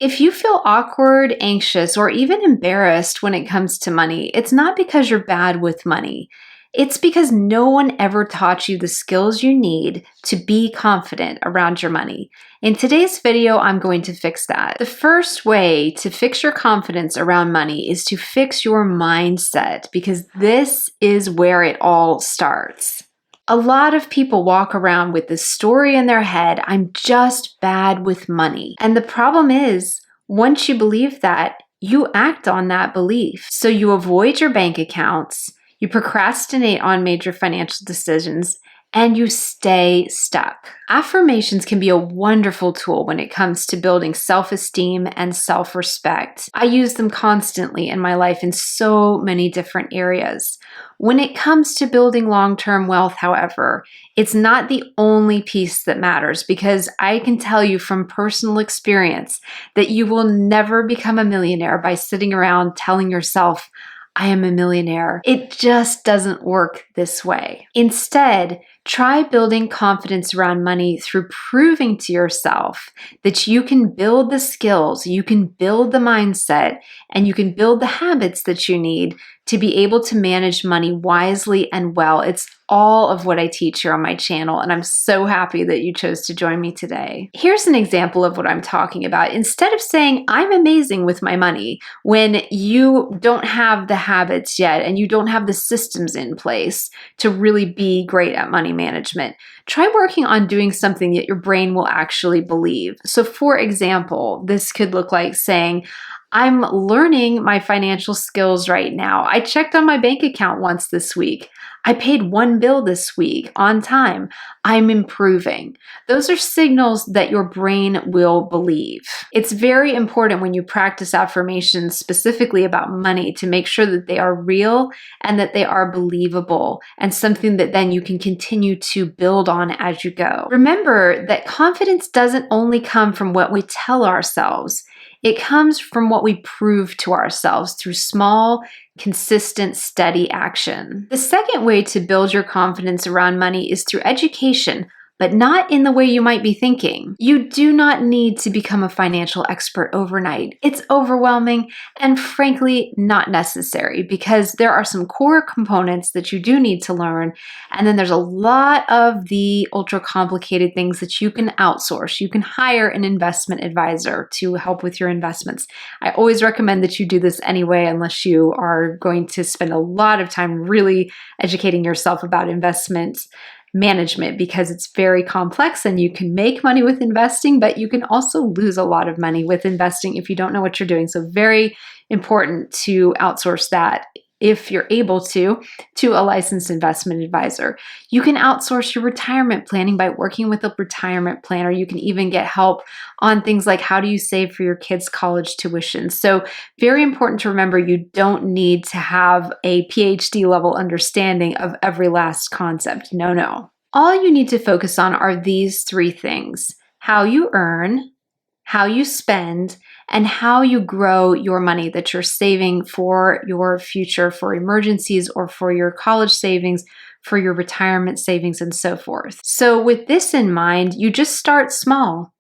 If you feel awkward, anxious, or even embarrassed when it comes to money, it's not because you're bad with money. It's because no one ever taught you the skills you need to be confident around your money. In today's video, I'm going to fix that. The first way to fix your confidence around money is to fix your mindset, because this is where it all starts. A lot of people walk around with this story in their head, I'm just bad with money. And the problem is, once you believe that, you act on that belief. So you avoid your bank accounts, you procrastinate on major financial decisions, and you stay stuck. Affirmations can be a wonderful tool when it comes to building self-esteem and self-respect. I use them constantly in my life in so many different areas. When it comes to building long-term wealth, however, it's not the only piece that matters, because I can tell you from personal experience that you will never become a millionaire by sitting around telling yourself, I am a millionaire. It just doesn't work this way. Instead, try building confidence around money through proving to yourself that you can build the skills, you can build the mindset, and you can build the habits that you need to be able to manage money wisely and well. It's all of what I teach here on my channel, and I'm so happy that you chose to join me today. Here's an example of what I'm talking about. Instead of saying, I'm amazing with my money, when you don't have the habits yet and you don't have the systems in place to really be great at money management, try working on doing something that your brain will actually believe. So for example, this could look like saying, I'm learning my financial skills right now. I checked on my bank account once this week. I paid one bill this week on time. I'm improving. Those are signals that your brain will believe. It's very important when you practice affirmations specifically about money to make sure that they are real and that they are believable, and something that then you can continue to build on as you go. Remember that confidence doesn't only come from what we tell ourselves. It comes from what we prove to ourselves through small, consistent, steady action. The second way to build your confidence around money is through education, but not in the way you might be thinking. You do not need to become a financial expert overnight. It's overwhelming and frankly not necessary, because there are some core components that you do need to learn, and then there's a lot of the ultra complicated things that you can outsource. You can hire an investment advisor to help with your investments. I always recommend that you do this anyway, unless you are going to spend a lot of time really educating yourself about investments management, because it's very complex and you can make money with investing, but you can also lose a lot of money with investing if you don't know what you're doing. So very important to outsource that, if you're able to a licensed investment advisor. You can outsource your retirement planning by working with a retirement planner. You can even get help on things like, how do you save for your kids' college tuition? So very important to remember, you don't need to have a PhD level understanding of every last concept. No. All you need to focus on are these three things: how you earn, how you spend, and how you grow your money that you're saving for your future, for emergencies, or for your college savings, for your retirement savings, and so forth. So with this in mind, you just start small.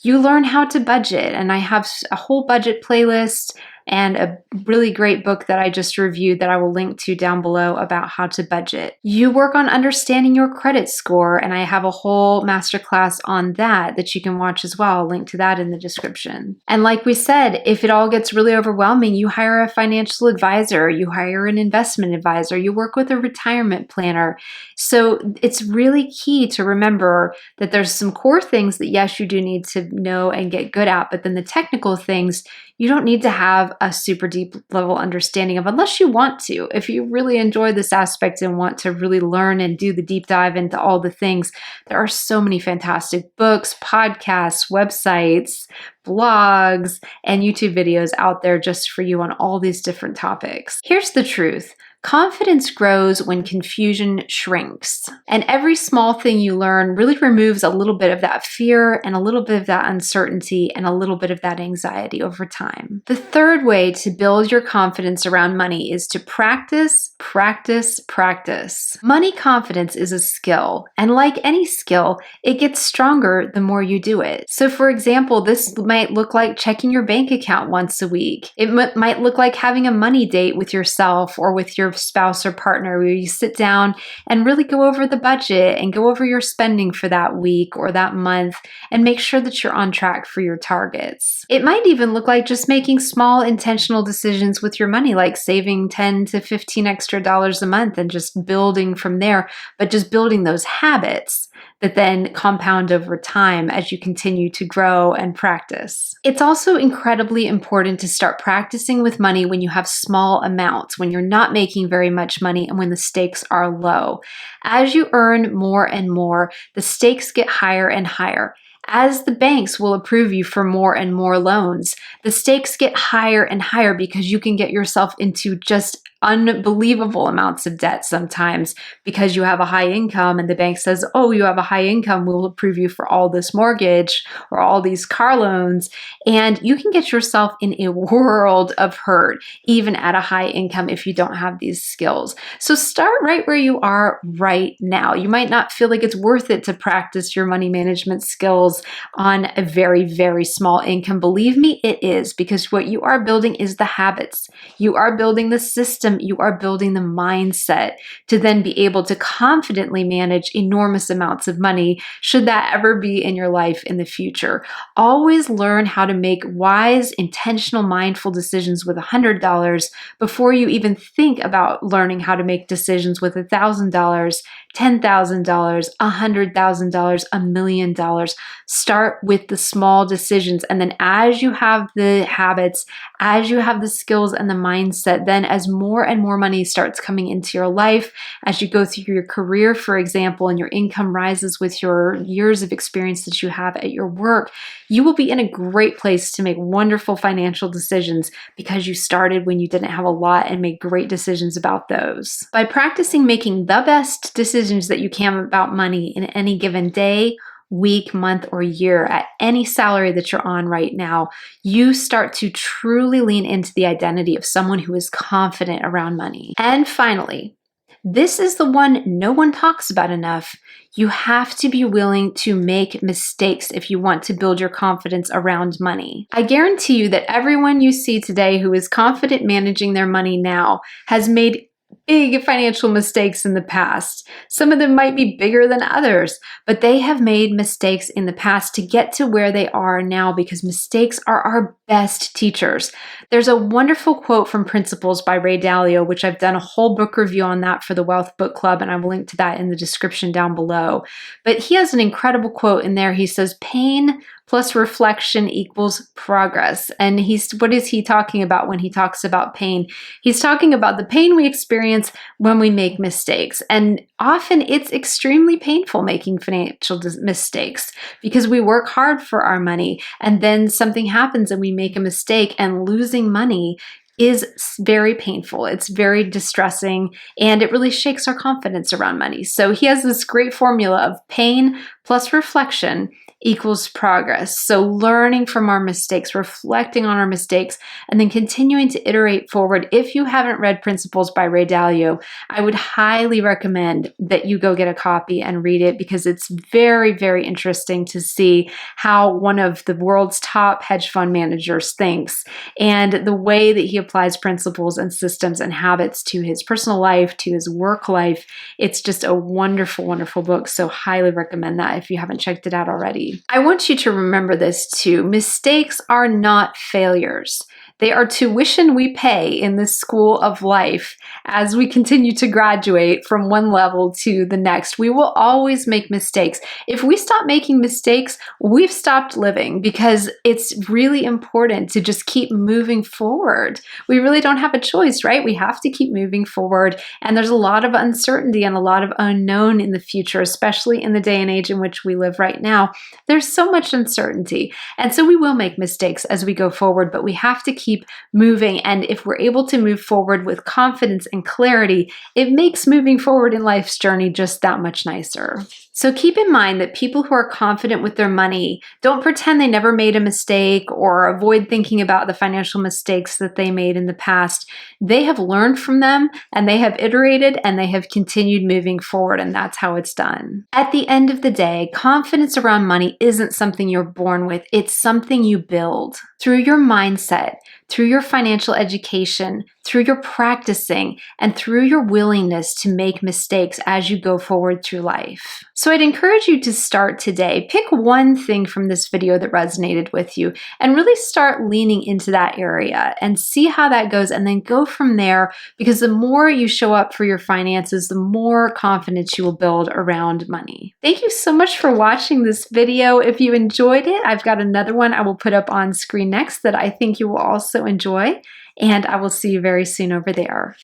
You learn how to budget, and I have a whole budget playlist and a really great book that I just reviewed that I will link to down below about how to budget. You work on understanding your credit score, and I have a whole masterclass on that you can watch as well. I'll link to that in the description. And like we said, if it all gets really overwhelming, you hire a financial advisor, you hire an investment advisor, you work with a retirement planner. So it's really key to remember that there's some core things that, yes, you do need to know and get good at, but then the technical things, you don't need to have a super deep level understanding of, unless you want to. If you really enjoy this aspect and want to really learn and do the deep dive into all the things, there are so many fantastic books, podcasts, websites, blogs, and YouTube videos out there just for you on all these different topics. Here's the truth. Confidence grows when confusion shrinks. And every small thing you learn really removes a little bit of that fear and a little bit of that uncertainty and a little bit of that anxiety over time. The third way to build your confidence around money is to practice, practice, practice. Money confidence is a skill, and like any skill, it gets stronger the more you do it. So for example, this might look like checking your bank account once a week. It might look like having a money date with yourself or with your spouse or partner where you sit down and really go over the budget and go over your spending for that week or that month and make sure that you're on track for your targets. It might even look like just making small intentional decisions with your money, like saving 10 to 15 extra dollars a month and just building from there, but just building those habits that then compound over time as you continue to grow and practice. It's also incredibly important to start practicing with money when you have small amounts, when you're not making very much money and when the stakes are low. As you earn more and more, the stakes get higher and higher. As the banks will approve you for more and more loans, the stakes get higher and higher because you can get yourself into just unbelievable amounts of debt sometimes because you have a high income and the bank says, oh, you have a high income, we'll approve you for all this mortgage or all these car loans. And you can get yourself in a world of hurt, even at a high income if you don't have these skills. So start right where you are right now. You might not feel like it's worth it to practice your money management skills on a very, very small income. Believe me, it is, because what you are building is the habits. You are building the system. You are building the mindset to then be able to confidently manage enormous amounts of money should that ever be in your life in the future. Always learn how to make wise, intentional, mindful decisions with $100 before you even think about learning how to make decisions with $1,000, $10,000, $100,000, $1 million. Start with the small decisions. And then as you have the habits, as you have the skills and the mindset, then as more and more money starts coming into your life, as you go through your career, for example, and your income rises with your years of experience that you have at your work, you will be in a great place to make wonderful financial decisions because you started when you didn't have a lot and made great decisions about those. By practicing making the best decisions that you can about money in any given day, week, month, or year at any salary that you're on right now, you start to truly lean into the identity of someone who is confident around money. And finally, this is the one no one talks about enough. You have to be willing to make mistakes if you want to build your confidence around money. I guarantee you that everyone you see today who is confident managing their money now has made big financial mistakes in the past. Some of them might be bigger than others, but they have made mistakes in the past to get to where they are now because mistakes are our best teachers. There's a wonderful quote from Principles by Ray Dalio, which I've done a whole book review on that for the Wealth Book Club, and I will link to that in the description down below. But he has an incredible quote in there. He says, pain plus reflection equals progress. And what is he talking about when he talks about pain? He's talking about the pain we experience when we make mistakes. And often it's extremely painful making financial mistakes because we work hard for our money and then something happens and we make a mistake, and losing money is very painful. It's very distressing, and it really shakes our confidence around money. So he has this great formula of pain plus reflection equals progress. So learning from our mistakes, reflecting on our mistakes, and then continuing to iterate forward. If you haven't read Principles by Ray Dalio, I would highly recommend that you go get a copy and read it because it's very, very interesting to see how one of the world's top hedge fund managers thinks and the way that he applies principles and systems and habits to his personal life, to his work life. It's just a wonderful, wonderful book. So highly recommend that if you haven't checked it out already. I want you to remember this too. Mistakes are not failures. They are tuition we pay in this school of life as we continue to graduate from one level to the next. We will always make mistakes. If we stop making mistakes, we've stopped living because it's really important to just keep moving forward. We really don't have a choice, right? We have to keep moving forward. And there's a lot of uncertainty and a lot of unknown in the future, especially in the day and age in which we live right now. There's so much uncertainty. And so we will make mistakes as we go forward, but we have to keep keep moving. And if we're able to move forward with confidence and clarity, it makes moving forward in life's journey just that much nicer. So keep in mind that people who are confident with their money don't pretend they never made a mistake or avoid thinking about the financial mistakes that they made in the past. They have learned from them, and they have iterated, and they have continued moving forward, and that's how it's done. At the end of the day, confidence around money isn't something you're born with. It's something you build through your mindset, through your financial education, through your practicing, and through your willingness to make mistakes as you go forward through life. So I'd encourage you to start today. Pick one thing from this video that resonated with you and really start leaning into that area and see how that goes, and then go from there, because the more you show up for your finances, the more confidence you will build around money. Thank you so much for watching this video. If you enjoyed it, I've got another one I will put up on screen next that I think you will also enjoy, and I will see you very soon over there.